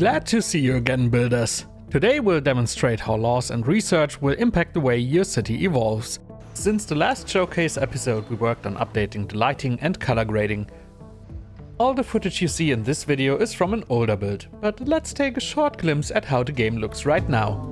Glad to see you again, builders. Today we'll demonstrate how laws and research will impact the way your city evolves. Since the last showcase episode, we worked on updating the lighting and color grading. All the footage you see in this video is from an older build, but let's take a short glimpse at how the game looks right now.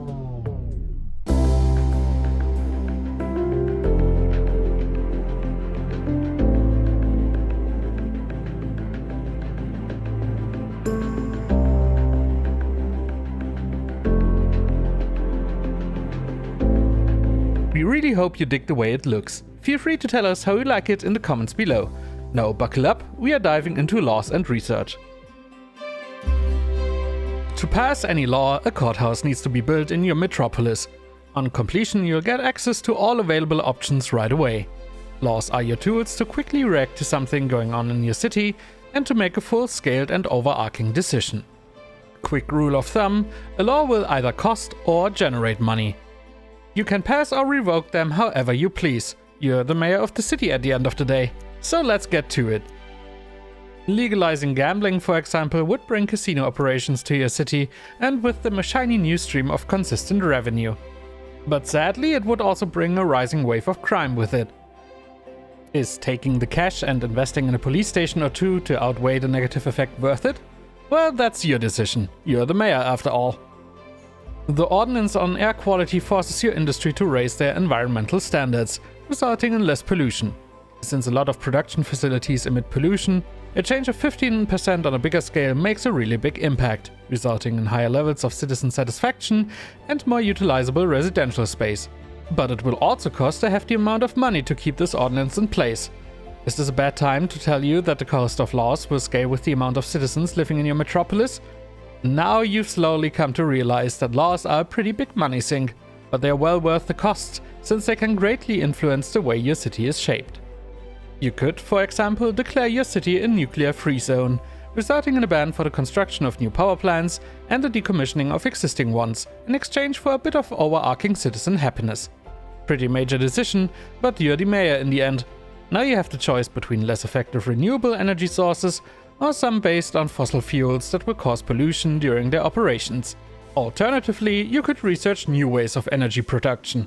We really hope you dig the way it looks. Feel free to tell us how you like it in the comments below. Now buckle up, we are diving into laws and research. To pass any law, a courthouse needs to be built in your metropolis. On completion, you'll get access to all available options right away. Laws are your tools to quickly react to something going on in your city and to make a full-scaled and overarching decision. Quick rule of thumb, a law will either cost or generate money. You can pass or revoke them however you please. You're the mayor of the city at the end of the day. So let's get to it. Legalizing gambling, for example, would bring casino operations to your city and with them a shiny new stream of consistent revenue. But sadly, it would also bring a rising wave of crime with it. Is taking the cash and investing in a police station or two to outweigh the negative effect worth it? Well, that's your decision. You're the mayor after all. The ordinance on air quality forces your industry to raise their environmental standards, resulting in less pollution. Since a lot of production facilities emit pollution, a change of 15% on a bigger scale makes a really big impact, resulting in higher levels of citizen satisfaction and more utilizable residential space. But it will also cost a hefty amount of money to keep this ordinance in place. Is this a bad time to tell you that the cost of laws will scale with the amount of citizens living in your metropolis? Now you've slowly come to realize that laws are a pretty big money sink, but they are well worth the cost, since they can greatly influence the way your city is shaped. You could, for example, declare your city a nuclear-free zone, resulting in a ban for the construction of new power plants and the decommissioning of existing ones, in exchange for a bit of overarching citizen happiness. Pretty major decision, but you're the mayor in the end. Now you have the choice between less effective renewable energy sources or some based on fossil fuels that will cause pollution during their operations. Alternatively, you could research new ways of energy production.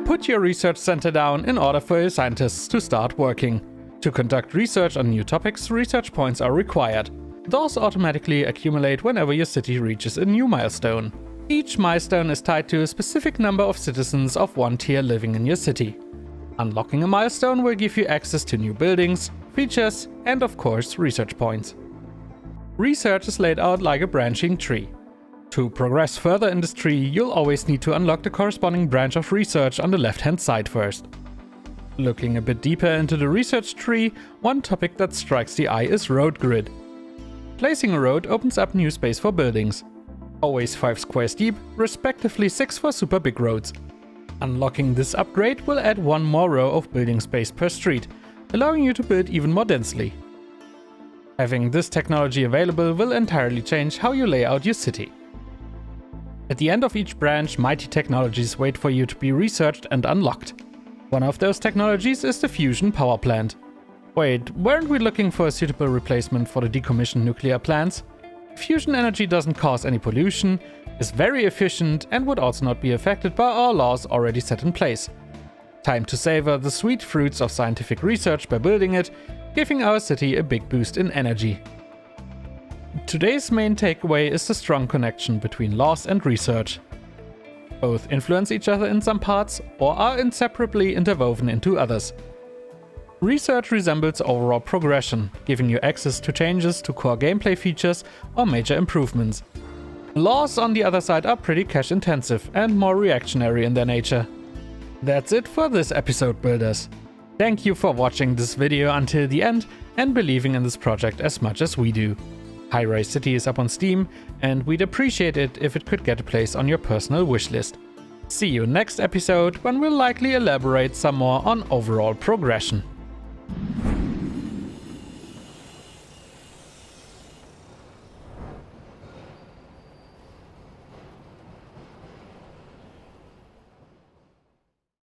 Put your research center down in order for your scientists to start working. To conduct research on new topics, research points are required. Those automatically accumulate whenever your city reaches a new milestone. Each milestone is tied to a specific number of citizens of one tier living in your city. Unlocking a milestone will give you access to new buildings, features, and of course research points. Research is laid out like a branching tree. To progress further in this tree, you'll always need to unlock the corresponding branch of research on the left-hand side first. Looking a bit deeper into the research tree, one topic that strikes the eye is road grid. Placing a road opens up new space for buildings. Always 5 squares deep, respectively 6 for super big roads. Unlocking this upgrade will add one more row of building space per street, allowing you to build even more densely. Having this technology available will entirely change how you lay out your city. At the end of each branch, mighty technologies wait for you to be researched and unlocked. One of those technologies is the fusion power plant. Wait, weren't we looking for a suitable replacement for the decommissioned nuclear plants? Fusion energy doesn't cause any pollution, is very efficient and would also not be affected by our laws already set in place. Time to savor the sweet fruits of scientific research by building it, giving our city a big boost in energy. Today's main takeaway is the strong connection between laws and research. Both influence each other in some parts or are inseparably interwoven into others. Research resembles overall progression, giving you access to changes to core gameplay features or major improvements. Laws, on the other side, are pretty cash intensive and more reactionary in their nature. That's it for this episode, builders. Thank you for watching this video until the end and believing in this project as much as we do. Highrise City is up on Steam, and we'd appreciate it if it could get a place on your personal wishlist. See you next episode when we'll likely elaborate some more on overall progression.